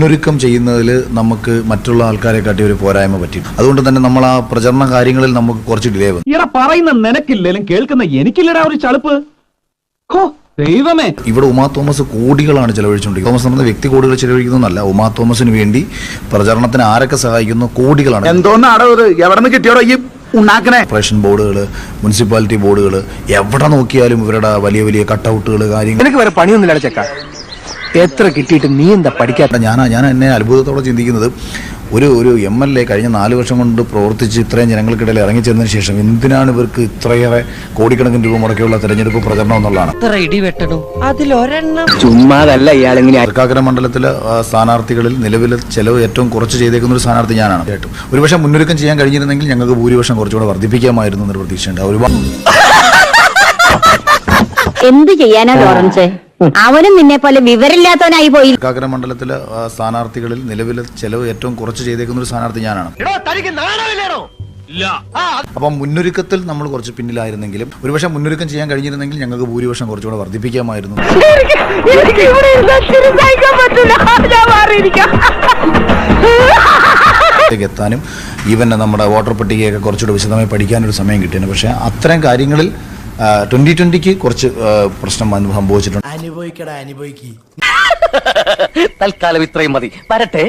മുന്നൊരുക്കം ചെയ്യുന്നതിൽ നമുക്ക് മറ്റുള്ള ആൾക്കാരെ കാട്ടി ഒരു പോരായ്മ പറ്റി. അതുകൊണ്ട് തന്നെ നമ്മൾ ആ പ്രചരണ കാര്യങ്ങളിൽ നമുക്ക് കുറച്ച് ഡിലേ വന്നു. ഇവിടെ പറയുന്ന നിനക്കില്ലേലും കേൾക്കുന്ന എനിക്കില്ലടാ ഒരു ചളുപ്പ്. ദൈവമേ, ഇവിടെ ഉമാ തോമസ് കോടികളാണ് ചെലവഴിച്ചുകൊണ്ടിരിക്കുന്നത്. തോമസ് നമ്മുടെ വ്യക്തി കോടികൾ ചെലവഴിക്കുന്നതല്ല, ഉമാ തോമസിന് വേണ്ടി പ്രചരണത്തിന് ആരൊക്കെ സഹായിക്കുന്നു കോടികളാണ്. എന്തോന്നാടോ ഇത്? എവിടെ നിന്ന് കിട്ടിയോടോ ഈ ഉണ്ടാക്കണേ? കോർപ്പറേഷൻ ബോർഡുകൾ, മുനിസിപ്പാലിറ്റി ബോർഡുകൾ, എവിടെ നോക്കിയാലും ഇവരുടെ വലിയ വലിയ കട്ടൗട്ടുകൾ, കാര്യങ്ങൾ. നിനക്ക് വേറെ പണിയൊന്നുമില്ല ചെക്ക, എത്ര കിട്ടിയിട്ട് നീ എന്താ പഠിക്കാത്ത? ഞാൻ എന്നെ അത്ഭുതത്തോടെ ചിന്തിക്കുന്നത്, ഒരു MLA കഴിഞ്ഞ 4 വർഷം കൊണ്ട് പ്രവർത്തിച്ച് ഇത്രയും ജനങ്ങൾക്കിടയിൽ ഇറങ്ങിച്ചെന്നതിന് ശേഷം എന്തിനാണ് ഇവർക്ക് ഇത്രയേറെ കോടിക്കണക്കിന് രൂപ മുടക്കിയുള്ള തെരഞ്ഞെടുപ്പ് പ്രചരണം എന്നുള്ളതാണ്. ചുമ്മാതല്ല ഇയാളെങ്ങനെ. തൃക്കാക്കര മണ്ഡലത്തിലെ സ്ഥാനാർത്ഥികളിൽ നിലവിലെ ചെലവ് ഏറ്റവും കുറച്ച് ചെയ്തേക്കുന്ന ഒരു സ്ഥാനാർത്ഥി ഞാനാണ്. കേട്ടും ഒരുപക്ഷെ മുന്നൊരുക്കം ചെയ്യാൻ കഴിഞ്ഞിരുന്നെങ്കിൽ ഞങ്ങൾക്ക് ഭൂരിപക്ഷം കുറച്ചുകൂടെ വർദ്ധിപ്പിക്കാമായിരുന്നു എന്നൊരു പ്രതീക്ഷയുണ്ട്. ഒരുപാട് എന്ത് ചെയ്യാനാ ലോറൻസ്, അവനും നിന്നെ പോലെ വിവരമില്ലാത്തവനായി പോയി. തൃക്കാക്കര മണ്ഡലത്തിലെ സ്ഥാനാർത്ഥികളിൽ നിലവിലെ ചെലവ് ഏറ്റവും കുറച്ച് ചെയ്തേക്കുന്ന ഒരു സ്ഥാനാർത്ഥി ഞാനാണ്. അപ്പം മുന്നൊരുക്കത്തിൽ നമ്മൾ കുറച്ച് പിന്നിലായിരുന്നെങ്കിലും ഒരുപക്ഷെ മുന്നൊരുക്കം ചെയ്യാൻ കഴിഞ്ഞിരുന്നെങ്കിൽ ഞങ്ങൾക്ക് ഭൂരിപക്ഷം കുറച്ചുകൂടെ വർദ്ധിപ്പിക്കാമായിരുന്നു. എത്താനും ഈവൻ നമ്മുടെ വോട്ടർ പട്ടികയൊക്കെ കുറച്ചുകൂടെ വിശദമായി പഠിക്കാനൊരു സമയം കിട്ടിയാണ്. പക്ഷേ അത്തരം കാര്യങ്ങളിൽ 2020 കുറച്ച് പ്രശ്നം സംഭവിച്ചിട്ടുണ്ട്. തൽക്കാലം ഇത്രയും മതി, വരട്ടെ.